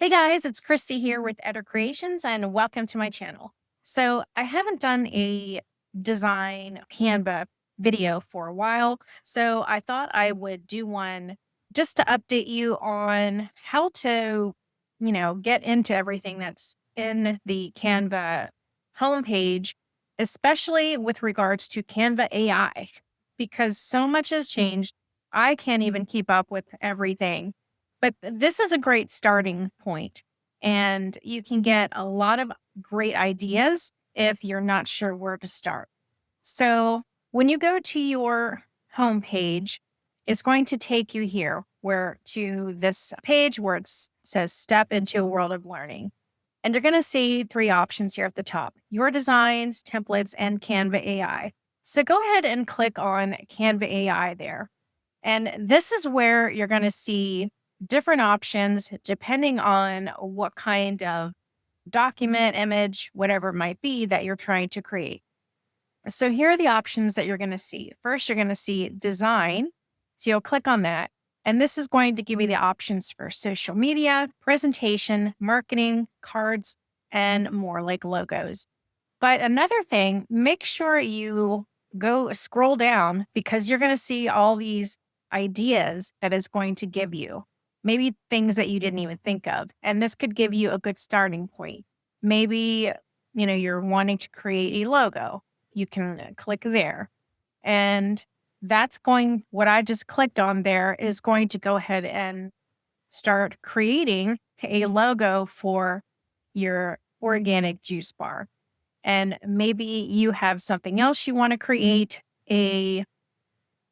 Hey guys, it's Christy here with Editor Creations and welcome to my channel. So I haven't done a design Canva video for a while, so I thought I would do one just to update you on how to, get into everything that's in the Canva homepage, especially with regards to Canva AI, because so much has changed. I can't even keep up with everything. But this is a great starting point, and you can get a lot of great ideas if you're not sure where to start. So when you go to your homepage, it's going to take you here where to this page where it says step into a world of learning. And you're going to see three options here at the top: your designs, templates, and Canva AI. So go ahead and click on Canva AI there. And this is where you're going to see different options depending on what kind of document, image, whatever it might be that you're trying to create. So here are the options that you're going to see. First, you're going to see design. So you'll click on that. And this is going to give you the options for social media, presentation, marketing, cards, and more like logos. But another thing, make sure you go scroll down because you're going to see all these ideas that is going to give you. Maybe things that you didn't even think of. And this could give you a good starting point. Maybe, you're wanting to create a logo. You can click there. And what I just clicked on there is going to go ahead and start creating a logo for your organic juice bar. And maybe you have something else you want to create a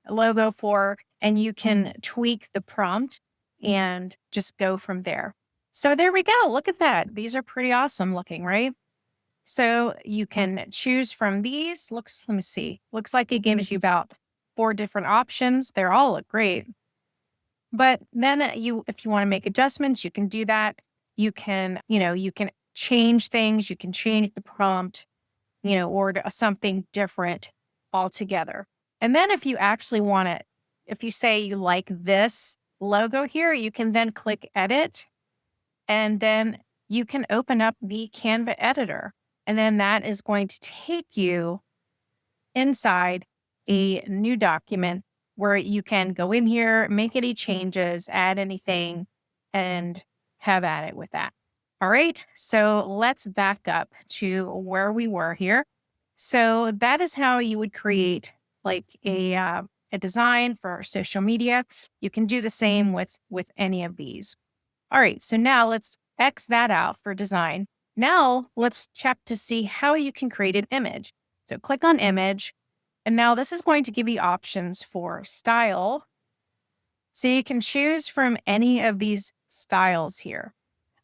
logo for, and you can tweak the prompt and just go from there. So there we go. Look at that. These are pretty awesome looking, right? So you can choose from these. Let me see. Looks like it gives you about 4 different options. They all look great. But then if you want to make adjustments, you can do that. You can change things. You can change the prompt, or to something different altogether. And then if you actually want it, if you say you like this logo here, you can then click edit, and then you can open up the Canva editor. And then that is going to take you inside a new document where you can go in here, make any changes, add anything, and have at it with that. All right, so let's back up to where we were here. So that is how you would create like a design for social media. You can do the same with any of these. All right, so now let's X that out for design. Now let's check to see how you can create an image. So click on image, and now this is going to give you options for style. So you can choose from any of these styles here.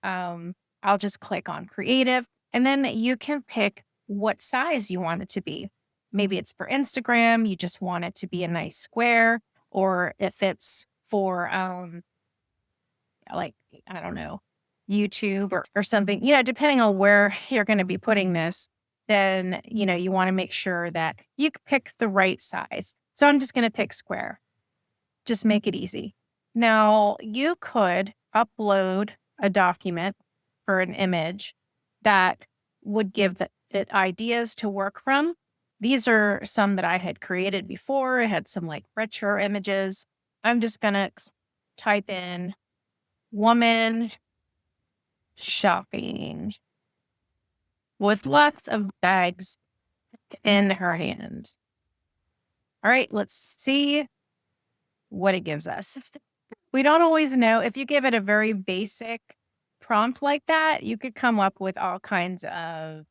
I'll just click on creative, and then you can pick what size you want it to be. Maybe it's for Instagram, you just want it to be a nice square, or if it's for like, I don't know, YouTube or something, depending on where you're going to be putting this, then, you want to make sure that you pick the right size. So I'm just going to pick square. Just make it easy. Now, you could upload a document for an image that would give it ideas to work from. These are some that I had created before. I had some like retro images. I'm just going to type in woman shopping with lots of bags in her hands. All right, let's see what it gives us. We don't always know. If you give it a very basic prompt like that, you could come up with all kinds of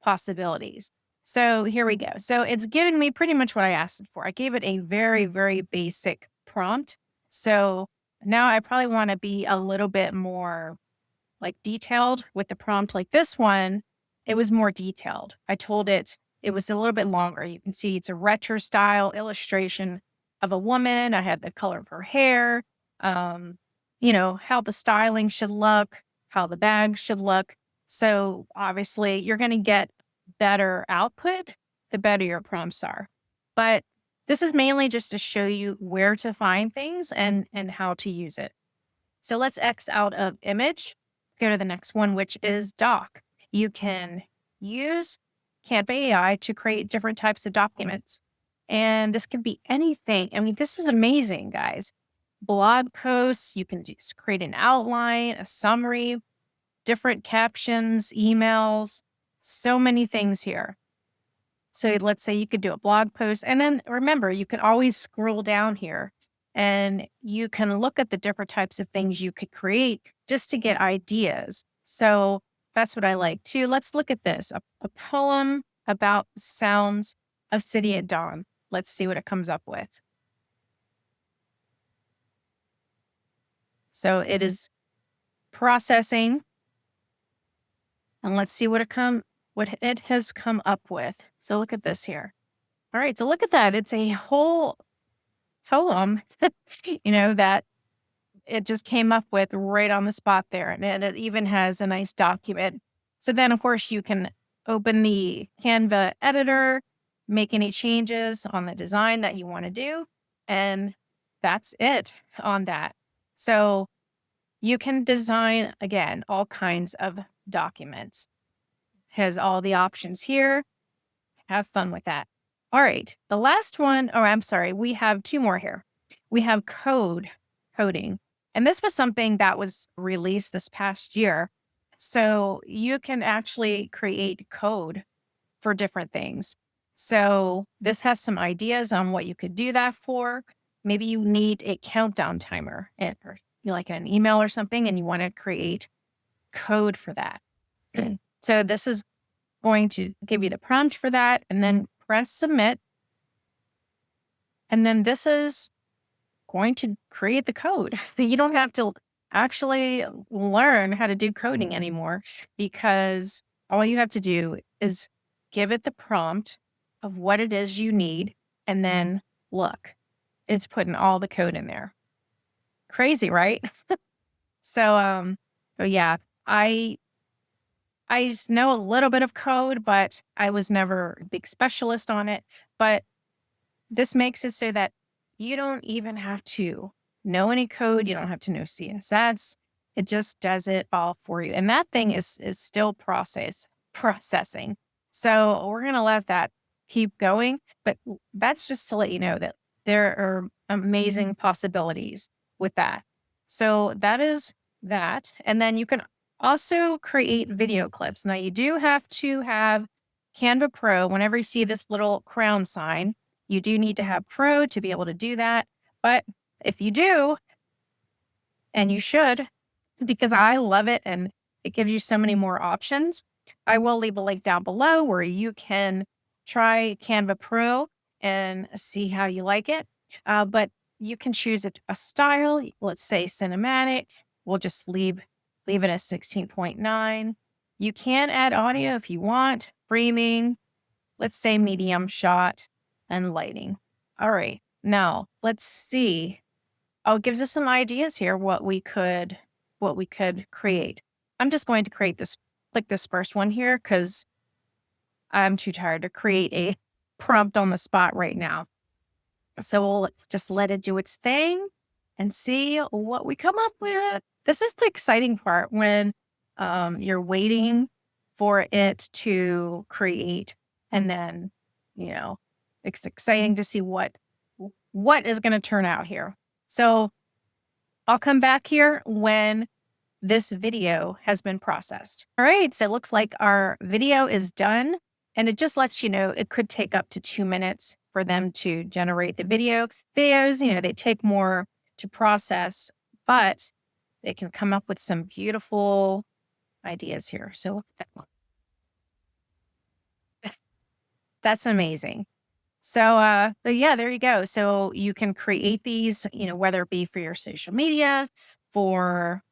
possibilities. So here we go. So it's giving me pretty much what I asked it for. I gave it a very, very basic prompt. So now I probably want to be a little bit more like detailed with the prompt. Like this one, it was more detailed. I told it was a little bit longer. You can see it's a retro style illustration of a woman. I had the color of her hair, how the styling should look, how the bag should look. So obviously you're going to get better output the better your prompts are. But this is mainly just to show you where to find things and how to use it. So let's X out of image, go to the next one, which is doc. You can use Canva AI to create different types of documents. And this can be anything. I mean, this is amazing, guys. Blog posts, you can just create an outline, a summary, different captions, emails, so many things here. So let's say you could do a blog post. And then remember, you can always scroll down here and you can look at the different types of things you could create just to get ideas. So that's what I like too. Let's look at this, a poem about the sounds of city at dawn. Let's see what it comes up with. So it is processing, and let's see what it has come up with. So look at this here. All right, so look at that. It's a whole poem, that it just came up with right on the spot there. And it even has a nice document. So then, of course, you can open the Canva editor, make any changes on the design that you want to do. And that's it on that. So you can design, again, all kinds of documents. Has all the options here. Have fun with that. All right. The last one, I'm sorry, we have two more here. We have coding. And this was something that was released this past year. So you can actually create code for different things. So this has some ideas on what you could do that for. Maybe you need a countdown timer or like an email or something, and you want to create code for that. So this is going to give you the prompt for that, and then press submit. And then this is going to create the code. You don't have to actually learn how to do coding anymore, because all you have to do is give it the prompt of what it is you need. And then look, it's putting all the code in there. Crazy, right? So yeah, I just know a little bit of code, but I was never a big specialist on it. But this makes it so that you don't even have to know any code. You don't have to know CSS. It just does it all for you. And that thing is still processing. So we're going to let that keep going. But that's just to let you know that there are amazing possibilities with that. So that is that. And then you can also create video clips. Now, you do have to have Canva Pro. Whenever you see this little crown sign, you do need to have Pro to be able to do that. But if you do, and you should, because I love it and it gives you so many more options, I will leave a link down below where you can try Canva Pro and see how you like it. But you can choose a style, let's say cinematic. We'll just leave it at 16.9. You can add audio if you want, framing, let's say medium shot, and lighting. All right, now let's see. Oh, it gives us some ideas here what we could create. I'm just going to click this first one here because I'm too tired to create a prompt on the spot right now. So we'll just let it do its thing and see what we come up with. This is the exciting part when you're waiting for it to create, and then, it's exciting to see what is going to turn out here. So I'll come back here when this video has been processed. All right, so it looks like our video is done, and it just lets you know it could take up to 2 minutes for them to generate the video. Videos, they take more to process, but they can come up with some beautiful ideas here. So look at that one. That's amazing. So yeah, there you go. So you can create these, whether it be for your social media, for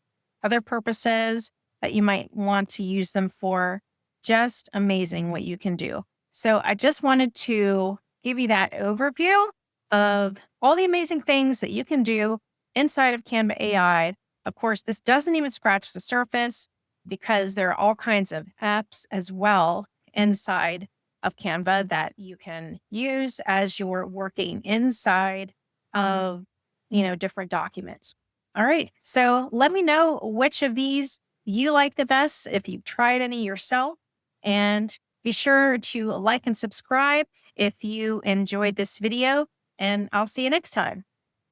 other purposes that you might want to use them for. Just amazing what you can do. So I just wanted to give you that overview of all the amazing things that you can do inside of Canva AI. Of course, this doesn't even scratch the surface because there are all kinds of apps as well inside of Canva that you can use as you're working inside of, different documents. All right. So let me know which of these you like the best if you've tried any yourself. And be sure to like and subscribe if you enjoyed this video, and I'll see you next time.